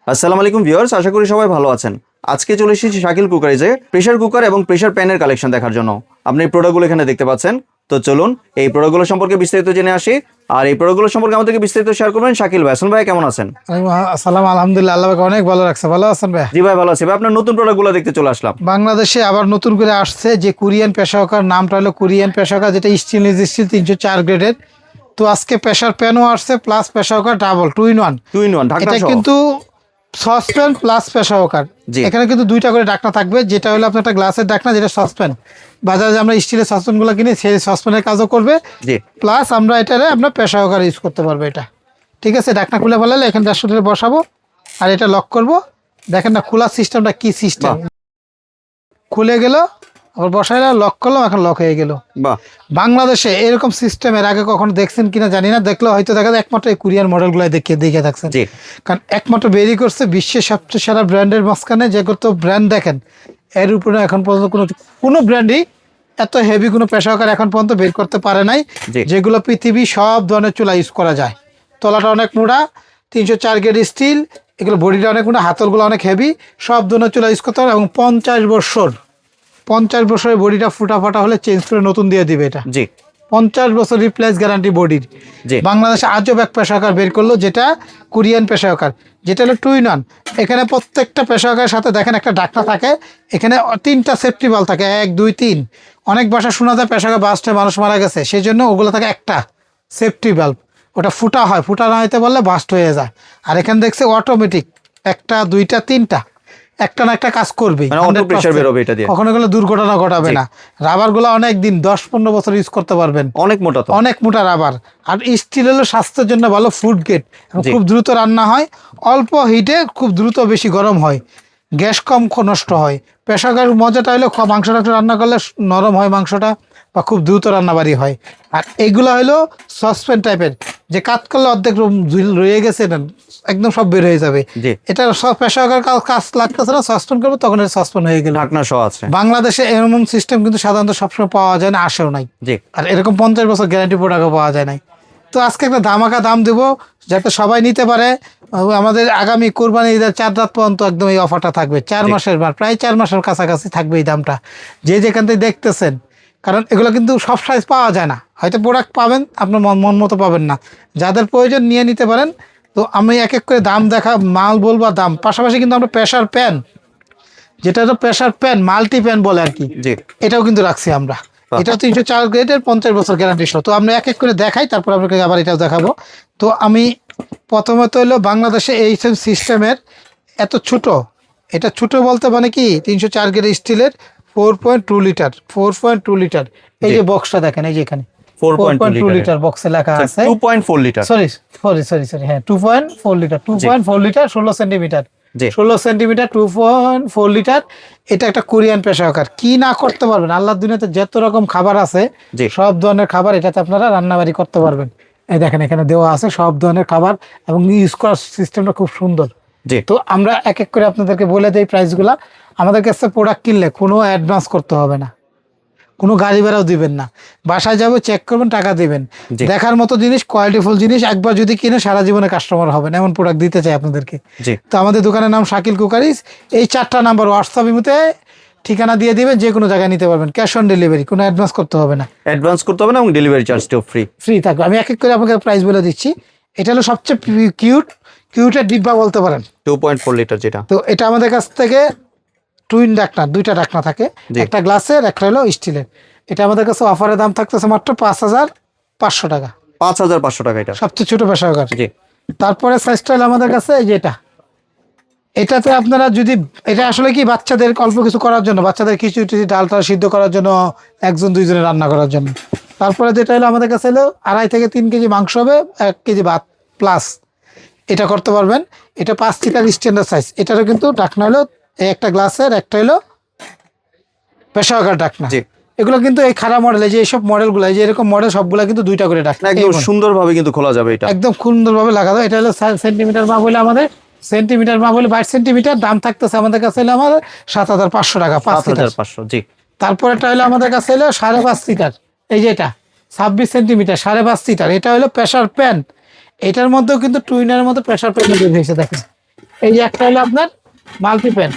আসসালামু আলাইকুম ভিউয়ার্স, আশা করি সবাই ভালো আছেন। আজকে চলে এসেছি শাকিল কুকারিজে প্রেসার কুকার এবং প্রেসার প্যানের কালেকশন দেখার জন্য। আপনি এই প্রোডাক্টগুলো এখানে দেখতে পাচ্ছেন। তো চলুন এই প্রোডাক্টগুলো সম্পর্কে বিস্তারিত জেনে আসি। আর এই প্রোডাক্টগুলো সম্পর্কে আমাদেরকে বিস্তারিত শেয়ার করবেন শাকিল ভাই। হাসান ভাই কেমন আছেন? আসসালাম, আলহামদুলিল্লাহ, আল্লাহ পাক অনেক ভালো রাখছে। ভালো আছেন ভাই? জি ভাই ভালো আছি ভাই। আপনার নতুন প্রোডাক্টগুলো দেখতে চলে আসলাম। বাংলাদেশে আবার নতুন করে আসছে যে কোরিয়ান প্রেসার কুকার, নামটা হলো কোরিয়ান প্রেসার কুকার, যেটা স্টেনলেস স্টিল 304 গ্রেডের। তো আজকে প্রেসার প্যানও আসছে plus pressure cooker double 2 in 1। ঢাকনা এটা সহ। কিন্তু সসপ্যান প্লাস প্রেসার কুকার। জি। এখানে কিন্তু দুইটা করে ঢাকনা থাকবে, যেটা হলো আপনার একটা গ্লাসের ঢাকনা, যেটা সসপ্যান। বাজারে যে আমরা স্টিলের সসপ্যানগুলো কিনি সেই সসপ্যানের কাজও করবে। জি। প্লাস আমরা এটারে আপনার প্রেসার কুকার ইউজ করতে পারবো এটা। ঠিক আছে, ঢাকনা খুলে ফেলালে এখানে 150 লিটার বসাবো আর এটা লক করব। দেখেন না খোলার সিস্টেমটা কি সিস্টেম, খুলে গেল আবার বসাইলাম, লক করলাম, এখন লক হয়ে গেল। বাহ। বাংলাদেশে এরকম সিস্টেম এর আগে কখনো দেখছেন কিনা জানি না, দেখলে হয়তো দেখা যায় একমাত্র এই কোরিয়ান মডেলগুলো দেখে থাকছেন। জি। কারণ একমাত্র বেরি করছে বিশ্বের সবচেয়ে সেরা ব্র্যান্ডের মাঝখানে, যে কত ব্র্যান্ড দেখেন এর উপরে এখন পর্যন্ত কোনো ব্র্যান্ডই এত হেভি কোনো প্রেসার কুকার এখন পর্যন্ত বের করতে পারে নাই। জি। যেগুলো পৃথিবী সব ধরনের চুলা ইউজ করা যায়। তলাটা অনেক মোটা, 304 গ্রেড স্টিল, এগুলো বডিটা অনেক মোটা, হাতলগুলো অনেক হেভি, সব ধরনের চুলা ইউজ করতে পারে। এবং 50 বছরের বডিটা ফুটা হলে চেঞ্জ করে নতুন দিয়ে দিবে এটা। জি। 50 বছর রিপ্লেস গ্যারান্টি বডির। জি। বাংলাদেশে আজব এক প্রেসার কুকার বের করলো, যেটা কোরিয়ান প্রেসার কুকার, যেটা হলো 2 in 1। এখানে প্রত্যেকটা প্রেসার কুকারের সাথে দেখেন একটা ঢাকনা থাকে, এখানে 3টা সেফটি বাল্ব থাকে, 1 2 3। অনেক বাসা শোনা যায় প্রেসার কুকার বাস্টে মানুষ মারা গেছে, সেই জন্য ওগুলো থাকে একটা সেফটি বাল্ব, ওটা ফুটা হয়, ফুটা না হইতে বললে বাস্ট হয়ে যায়। আর এখানে দেখছে অটোমেটিক 1টা 2টা 3টা, একটা না একটা কাজ করবে, কখনো গেলে দুর্ঘটনা ঘটাবে না। রাবার গুলো অনেক দিন 10-15 বছর ইউজ করতে পারবেন, অনেক মোটা তো। অনেক মোটা রাবার। আর স্টিল হলো স্বাস্থ্যের জন্য ভালো, ফুড গ্রেড, খুব দ্রুত রান্না হয়, অল্প হিটে খুব দ্রুত বেশি গরম হয়, গ্যাস কম নষ্ট হয়। প্রেসার কুকারের মজাটা হলো মাংসটা একটু রান্না করলে নরম হয় মাংসটা, বা খুব দ্রুত রান্নাবাড়ি হয়। আর এগুলো হলো সসপ্যান টাইপের, যে কাজ করলে অর্ধেক রয়ে গেছে না, একদম সব বের হয়ে যাবে। এটা সব প্রেসার কুকার কাজ লাগতেছে না, সসপ্যান করবো তখন এটা সসপ্যান হয়ে গেল। ঢাকনা সহ আছে। বাংলাদেশে এমন সিস্টেম কিন্তু সাধারণত সবসময় পাওয়া যায় না, আসেও নাই। আর এরকম 50 বছর গ্যারান্টি প্রোডাক্টও পাওয়া যায় নাই। তো আজকে একটা ধামাকা দাম দেবো যাতে সবাই নিতে পারে। আমাদের আগামী কোরবানি ঈদের 4 রাত পর্যন্ত একদম এই অফারটা থাকবে। 4 মাসের বার, প্রায় 4 মাসের কাছাকাছি থাকবে এই দামটা, যে যেখান থেকে দেখতেছেন। কারণ এগুলো কিন্তু সব সাইজ পাওয়া যায় না, হয়তো প্রোডাক্ট পাবেন আপনার মন মতো পাবেন না, যাদের প্রয়োজন নিয়ে নিতে পারেন। তো আমি এক এক করে দাম মাল বলবো, দাম পাশাপাশি কিন্তু আমরা প্রেসার প্যান, যেটা হলো প্রেসার প্যান মাল্টি প্যান বলে আর কি, এটাও কিন্তু রাখছি আমরা। এটা 304 গ্রেডের 50 বছর গ্যারান্টি সহ। তো আমরা এক এক করে দেখাই, তারপর আপনাকে আবার এটাও দেখাবো। তো আমি প্রথমত হলো বাংলাদেশে এই সিস্টেমের এত ছোট, এটা ছোট বলতে মানে কি 304 গ্রেড স্টিলের 4.2 লিটার, 4.2 লিটার। এই যে বক্সটা দেখেন, এই যে এখানে 4.2 লিটার বক্সে লেখা আছে 2.4 লিটার। সরি, হ্যাঁ 2.4 litre, 2.4 litre, 16 centimetre, 16 centimetre, 2.4 litre. এটা একটা কোরিয়ান প্রেসার কুকার। কি না করতে পারবেন, আল্লাহর দুনিয়াতে যত রকম খাবার আছে সব ধরনের খাবার এটাতে আপনারা রান্নাবাড়ি করতে পারবেন। এই দেখেন এখানে দেওয়া আছে সব ধরনের খাবার, এবং ইউজ করার সিস্টেমটা খুব সুন্দর। তো আমরা এক এক করে আপনাদেরকে বলে দেই প্রাইসগুলা। আমাদের কাছে প্রোডাক্ট কিনলে কোনো অ্যাডভান্স করতে হবে না, কোনো গাড়ি ভাড়াও দিবেন না, বাসায় যাবো চেক করবেন, টাকা দিবেন। দেখার মতো জিনিস, কোয়ালিটিফুল জিনিস, একবার যদি কিনে সারা জীবনে কাস্টমার হবেন, এমন প্রোডাক্ট দিতে চাই আপনাদেরকে। তো আমাদের দোকানের নাম শাকিল কুকারিজ। এই 4টা নাম্বার হোয়াটসঅ্যাপ ইমোতে ঠিকানা দিয়ে দিবেন, যে কোনো জায়গায় নিতে পারবেন, ক্যাশ অন ডেলিভারি, কোনো অ্যাডভান্স করতে হবে না, এবং ডেলিভারি চার্জটাও ফ্রি থাকবে। আমি এক এক করে আপনাকে প্রাইস বলে দিচ্ছি। এটা হলো সবচেয়ে কিউটের ডিব্বা বলতে পারেন, 2.4 লিটার যেটা। তো এটা আমাদের কাছ থেকে টুইন ঢাকনা, 2টা ঢাকনা থাকে, একটা গ্লাসের একটা হলো স্টিলের। এটা আমাদের কাছে অফারের দাম থাকতেছে মাত্র 5,500 টাকা। 5,500 টাকা, এটা সবচেয়ে ছোট প্রেসার কুকার। তারপরে সাইজটা হলো আমাদের কাছে যেটা, এটাতে আপনারা যদি, এটা আসলে কি বাচ্চাদের অল্প কিছু করার জন্য, বাচ্চাদের খিচুড়ি ডালটা সিদ্ধ করার জন্য, 1-2 জনের রান্না করার জন্য। তারপরে যেটা হলো আমাদের কাছে হলো 2.5 থেকে 3 কেজি মাংস হবে, 1 কেজি ভাত প্লাস, এটা করতে পারবেন। এটা 5 লিটার স্ট্যান্ডার্ড সাইজ। এটারও কিন্তু ঢাকনা হলো একটা গ্লাসের, একটা হলো প্রেসার কুকার ঢাকনা। এগুলো কিন্তু এই খারাপ মডেল, এই যে এইসব মডেলগুলো, এই যে এরকম মডেল সবগুলো কিন্তু 2টা করে ঢাকনা, একদম সুন্দরভাবে কিন্তু খোলা যাবে, এটা একদম সুন্দরভাবে লাগানো। এটা হলো সেন্টিমিটার মাপ হলে আমাদের, সেন্টিমিটার মাপ হলে 22 সেন্টিমিটার, দাম থাকতেছে আমাদের কাছে হলো আমাদের 7,500 টাকা, 7,500। জি। তারপর এটা হলো আমাদের কাছে হলো 5.5 লিটার, এই যে এটা 26 সেন্টিমিটার, 5.5 লিটার। এটা হলো প্রেসার প্যান। এটার মধ্যেও কিন্তু টুইনারের মতো প্রেসার প্যান বের হয়েছে, দেখেন এই যে একটা হলো আপনার মাল্টিপ্যান।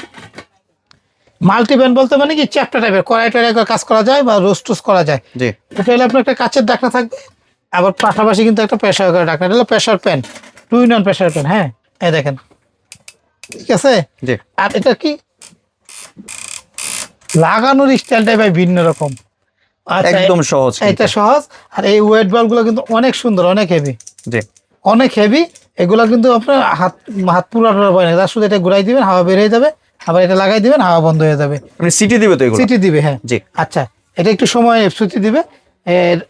মাল্টিপ্যান বলতে মানে কি চ্যাপ্টার টাইপের, কড়াই টড়াই করে কাজ করা যায় বা রোস্ট টোস্ট করা যায়। জি। এটা হলো আপনার একটা কাচের ঢাকনা থাকবে, আবার পাশাপাশি কিন্তু একটা প্রেসার করে ঢাকনা, এটা হলো pressure pan, 2-in-1 pressure pan. হ্যাঁ, এই দেখেন, ঠিক আছে। জি। আর এটা কি লাগানোর স্টাইলটাই ভাই ভিন্ন রকম। আচ্ছা, একদম সহজ এটা সহজ। আর এই ওয়েট বলগুলো কিন্তু অনেক সুন্দর, অনেক হেভি, জি অনেক হেভি। এগুলো কিন্তু আপনার হাত হাত পুরানো হয় না, শুধু এটা ঘুরাই দিবেন, হাওয়া বের হয়ে যাবে, আবার এটা লাগাই দিবেন, হাওয়া বন্ধ হয়ে যাবে। মানে সিটি দিবে তো এগুলো? সিটি দিবে, হ্যাঁ। জি। আচ্ছা, এটা একটু সময় সিটি দিবে।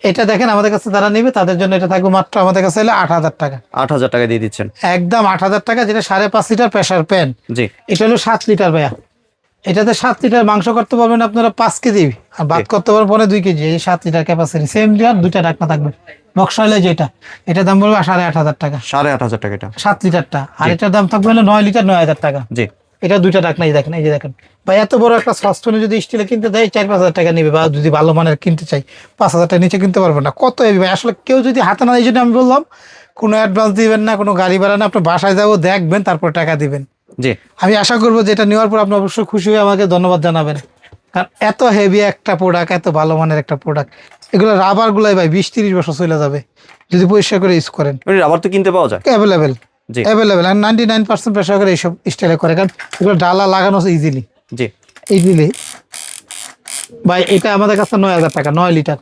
এটা দেখেন আমাদের কাছে যারা নিবে তাদের জন্য এটা থাকবে মাত্র আমাদের কাছে হলো 8,000 টাকা। 8,000 টাকা দিয়ে দিচ্ছেন? একদম 8,000 টাকা, যেটা 5.5 লিটার প্রেসার প্যান। জি। এটা হলো 7 লিটার ভাইয়া। এটাতে 7 লিটার মাংস করতে পারবেন আপনারা 5 কেজি, আর ভাত করতে পারবেন পরে 2 কেজি। এই 7 লিটার ক্যাপাসিটি, সেম লিটার, দুইটা ঢাকনা থাকবে। বক্স হলে যেটা, এটার দাম পড়বে 8,500 টাকা। 8,500 টাকা এটা? 7 লিটারটা। আর এটার দাম থাকবে হলো 9 লিটার, 9,000 টাকা। জি। এটা দুইটা ঢাকনাই দেখেন, এই যে দেখেন ভাই, এত বড় একটা সসপ্যানে যদি স্টিলে কিনতে দেয় 4-5 হাজার টাকা নিবে, বা যদি ভালো মানের কিনতে চাই 5,000 টাকা নিচে কিনতে পারবেন না। কত হেভি ভাই, আসলে কেউ যদি হাতে না, এই জন্য আমি বললাম কোনো অ্যাডভান্স দিবেন না, কোনো গাড়ি ভাড়া না, আপনার বাসায় যাবো, দেখবেন, তারপর টাকা দিবেন। জি। আমি আশা করবো যে এটা নেওয়ার পর আপনি অবশ্যই খুশি হয়ে আমাকে ধন্যবাদ জানাবেন, কারণ এত হেভি একটা প্রোডাক্ট, এত ভালো মানের একটা প্রোডাক্ট। এগুলো রাবার গুলাই ভাই 20-30 বছর চলে যাবে যদি পরিষ্কার করে ইউজ করেন। রাবার তো কিনতে পাওয়া যায়? অ্যাভেলেবেল, জি। অ্যাভেলেবেল। আর 99% প্রেসার করে এইসব স্টাইলে করে, কারণ এগুলো ডালা লাগানো ইজিলি, জি। ইজিলি। ভাই এটা আমাদের কাছে 9,000 টাকা, 9 লিটার।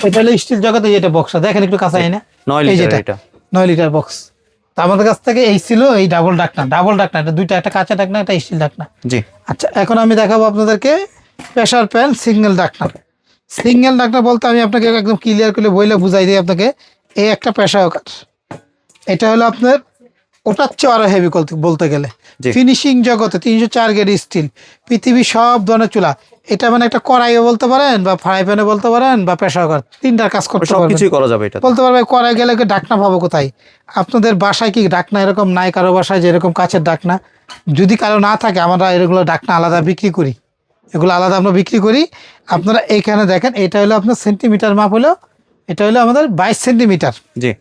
এটা হলো স্টিল জগতে যেটা বক্সটা দেখেন, একটু কাছে আই না, 9 এই লিটার যেটা এটা? 9 লিটার বক্স। তো আমাদের কাছ থেকে এই ছিল এই ডাবল ঢাকনা, এটা দুইটা, একটা কাঁচা ঢাকনা, একটা স্টিল ঢাকনা। জি। আচ্ছা, এখন আমি দেখাবো আপনাদেরকে প্রেসার প্যান সিঙ্গেল ঢাকনা। সিঙ্গেল ঢাকনা বলতে আমি আপনাকে একদম ক্লিয়ার করে বইলে বুঝাই দিই আপনাকে। এই একটা প্রেসার কুকার, এটা হলো আপনার ওটার চেয়ে আরো হেভি বলতে গেলে। জি। ফিনিশিং জগতে 304 গ্রেড স্টিল, পৃথিবীর সব ধরনের চুলা। এটা মানে একটা কড়াইও বলতে পারেন, বা ফ্রাই প্যানে বলতে পারেন, বা প্রেসার কুকার, তিনটার কাজ করতে পারবেন। সবকিছুই করা যাবে এটা? বলতে পারবে কড়াই গেলে ঢাকনা পাবো কোথায়? আপনাদের বাসায় কি ঢাকনা এরকম নাই? কারো বাসায় যেরকম কাচের ঢাকনা যদি কারো না থাকে, আমরা এগুলো ঢাকনা আলাদা বিক্রি করি, এগুলো আলাদা আমরা বিক্রি করি। আপনারা এইখানে দেখেন, এটা হলো আপনার সেন্টিমিটার মাপ হলো, এটা হলো আমাদের 22 সেন্টিমিটার। জি।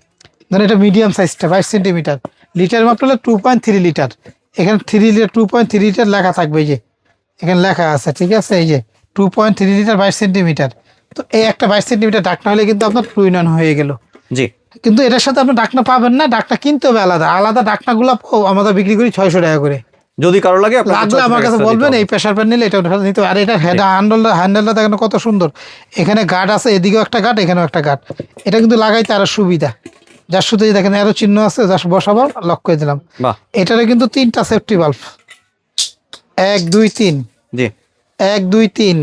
ধরেন এটা মিডিয়াম সাইজটা 22 সেন্টিমিটার। লিটার মাপ হলো 2.3 লিটার। এখানে 3 লিটার, 2.3 লিটার লেখা থাকবে, এই যে এখানে লেখা আছে, ঠিক আছে, এই যে 2.3 লিটার 22 সেন্টিমিটার। তো এই একটা 22 সেন্টিমিটার ঢাকনা হলে কিন্তু আপনার 2-in-1 হয়ে গেল। জি। কিন্তু এটার সাথে আপনি ঢাকনা পাবেন না, ঢাকনা কিনতে হবে আলাদা। আলাদা ঢাকনাগুলো আমাদের বিক্রি করি 600 টাকা করে। যদি কারো লাগে লাগলে আমার কাছে বলবেন, এই প্রেসার প্যান নিলে এটা নিতে হবে। আর এটা হ্যান্ডেলটা দেখেন কত সুন্দর, এখানে গার্ড আছে, এদিকেও একটা গার্ড, এখানেও একটা গার্ড। এটা কিন্তু লাগাইতে আরো সুবিধা, যার শুধু দেখেন আরো চিহ্ন আছে, জাস্ট বসাবার লক করে দিলাম। এটারে কিন্তু 3টা সেফটি বাল্ব, 1 2 3, জি 1 2 3,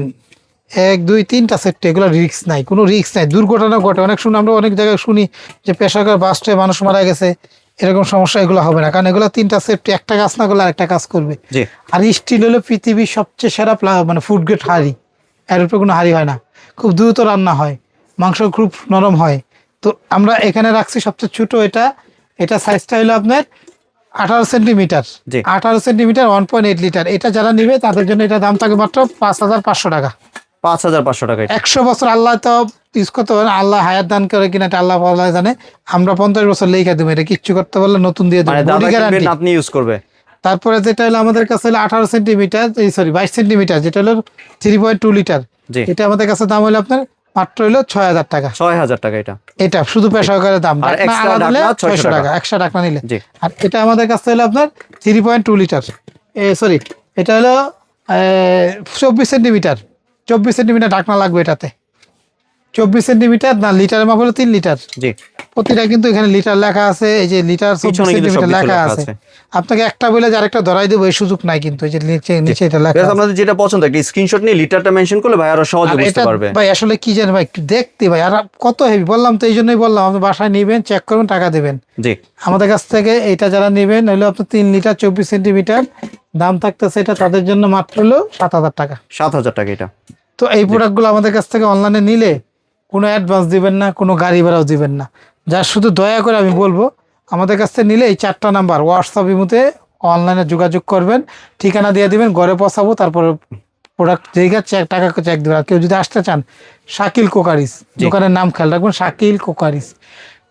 1 2 3টা সেফটি। এগুলো রিস্ক নাই, কোনো রিস্ক নাই, দুর্ঘটনা ঘটে অনেক শুনি, আমরা অনেক জায়গায় শুনি যে প্রেসার বাস্টে মানুষ মারা গেছে, এরকম সমস্যা এগুলো হবে না, কারণ এগুলো 3টা সেফটি, একটা কাজ না করলে আরেকটা কাজ করবে। জি। আর স্টিল হলো পৃথিবীর সবচেয়ে সেরা মানে ফুড গ্রেড হাঁড়ি, এর উপরে কোনো হাঁড়ি হয় না, খুব দ্রুত রান্না হয়, মাংস খুব নরম হয়। তো আমরা এখানে রাখছি সবচেয়ে ছোট, এটা সাইজটা হলো আপনার 18 সেন্টিমিটার, জি। 18 সেন্টিমিটার 1.8 লিটার। এটা যারা নিবে তাদের জন্য এটা দাম থাকে মাত্র 5,500 টাকা। 5,500 টাকা? 100 বছর আল্লাহ তো ইউজ করতে পারেন, আল্লাহ হায়াত দান করে কিনা এটা আল্লাহ ভালো জানে। আমরা 50 বছর লেখা দেবো, এটা কিচ্ছু করতে পারলে নতুন দিয়ে দেবো, বডি গ্যারান্টি। আপনি ইউজ করবে। তারপরে যেটা হলো আমাদের কাছে হলো 18 সেন্টিমিটার, সরি 22 সেন্টিমিটার, যেটা হলো 3.2 লিটার। এটা আমাদের কাছে দাম হলো আপনার মাত্র হলো 6,000 টাকা। 6,000 টাকা এটা? এটা শুধু প্রেসার কুকারের দাম, ঢাকনা আলাদা নিলে 600 টাকা, এক্সট্রা ঢাকনা নিলে। আর এটা আমাদের কাছে হলো আপনার 3.2 লিটার, সরি এটা হলো 24 সেন্টিমিটার, 24 সেন্টিমিটার ঢাকনা লাগবে এটাতে। 24 সেন্টিমিটার না, লিটারের মাপ হলো 3 লিটার। জি। প্রতিটা কিন্তু এখানে লিটার লেখা আছে, এই যে লিটার 24 সেন্টিমিটার লেখা আছে। আপনাকে একটা বলে যে আরেকটা ধরাই দেবো এই সুযোগ নাই কিন্তু, এই যে নিচে এটা লেখা আছে। আপনাদের যেটা পছন্দ একটা স্ক্রিনশট নিয়ে লিটারটা মেনশন করলে ভাই আরো সহজে বুঝতে পারবে। ভাই আসলে কি জানেন ভাই, দেখতে ভাই আর কত হেভি, বললাম তো, এই জন্যই বললাম আপনি বাসায় নিবেন, চেক করবেন, টাকা দেবেন। জি। আমাদের কাছ থেকে এটা যারা নেবেন হলো আপনার 3 লিটার 24 সেন্টিমিটার, দাম থাকতেছে এটা তাদের জন্য মাত্র হলো 7,000 টাকা। 7,000 টাকা এটা? তো এই প্রোডাক্টগুলো আমাদের কাছ থেকে অনলাইনে নিলে কোনো অ্যাডভান্স দিবেন না, কোনো গাড়ি ভাড়াও দিবেন না। যা শুধু দয়া করে আমি বলবো, আমাদের কাছ থেকে নিলে এই 4টা নাম্বার হোয়াটসঅ্যাপ ইমোতে অনলাইনে যোগাযোগ করবেন, ঠিকানা দিয়ে দিবেন, ঘরে পৌঁছাবো, তারপর প্রোডাক্ট যেইগা টাকা চেক দেবেন। আর কেউ যদি আসতে চান, শাকিল কুকারিজ, দোকানের নাম খেয়াল রাখবেন, শাকিল কুকারিজ,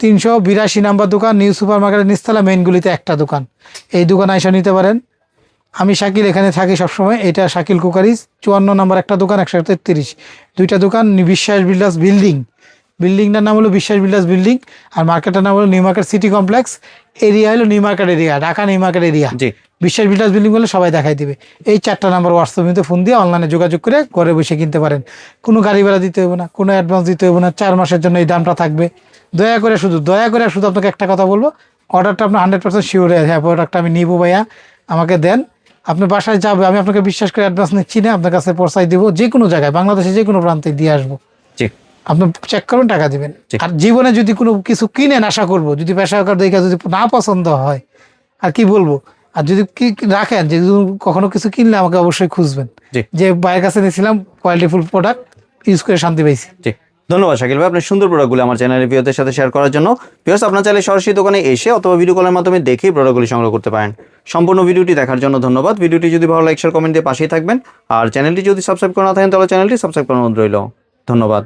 382 নাম্বার দোকান, নিউ সুপার মার্কেটের নিচতলা, মেইনগুলিতে একটা দোকান। এই দোকানে এসে নিতে পারেন। আমি শাকিল এখানে থাকি সবসময়। এটা শাকিল কুকারিজ, 54 নম্বর একটা দোকান, 133, দুইটা দোকান। বিশ্বাস বিল্ডার্স বিল্ডিংটার নাম হলো বিশ্বাস বিল্ডার্স বিল্ডিং, আর মার্কেটের নাম হলো New Market City Complex. Area হলো New Market area, Dhaka New Market area. জি। বিশ্বাস বিল্ডার্স বিল্ডিং বলে সবাই দেখাই দিবে। এই 4টা নাম্বার হোয়াটসঅ্যাপে ফোন দিয়ে অনলাইনে যোগাযোগ করে ঘরে বসে কিনতে পারেন। কোনো গাড়ি ভাড়া দিতে হবে না, কোনো অ্যাডভান্স দিতে হবে না, 4 মাসের জন্য এই দামটা থাকবে। দয়া করে শুধু আপনাকে একটা কথা বলবো, অর্ডারটা আপনার 100% শিওর হ্যাঁ প্রোডাক্টটা আমি নিবো ভাইয়া, আমাকে দেন। আপনি বাসায় যাবে, আমি আপনাকে বিশ্বাস করে অ্যাডভান্স নিচ্ছি না, আপনার কাছে পৌঁছাই দিব। যে কোনো জায়গায় বাংলাদেশে যে কোনো প্রান্তে দিয়ে আসবো। জি। আপনি চেক করুন, টাকা দিবেন। আর জীবনে যদি কোনো কিছু কিনেন, আশা করবো যদি পেশাকার দেখে যদি না পছন্দ হয়, আর কি বলবো, আর যদি কি রাখেন যে কখনো কিছু কিনলে আমাকে অবশ্যই খুঁজবেন, যে ভাইয়ের কাছে নিয়েছিলাম কোয়ালিটিফুল প্রোডাক্ট, ইউজ করে শান্তি পাইছি। জি, ধন্যবাদ শাকিল ভাই আপনার সুন্দর প্রোডাক্টগুলো আমার চ্যানেলের ভিউয়ারদের সাথে শেয়ার করার জন্য। ভিউয়ার্স, আপনার চাইলে সরাসরি দোকানে এসে অথবা ভিডিও কলের মাধ্যমে দেখেই প্রোডাক্টগুলি সংগ্রহ করতে পারেন। সম্পূর্ণ ভিডিওটি দেখার জন্য ধন্যবাদ। ভিডিওটি যদি ভালো লাইক শেয়ার কমেন্ট দিয়ে পাশেই থাকবেন, আর চ্যানেলটি যদি সাবস্ক্রাইব করা না থাকেন তাহলে চ্যানেলটি সাবস্ক্রাইব করার অনুরোধ রইল। ধন্যবাদ।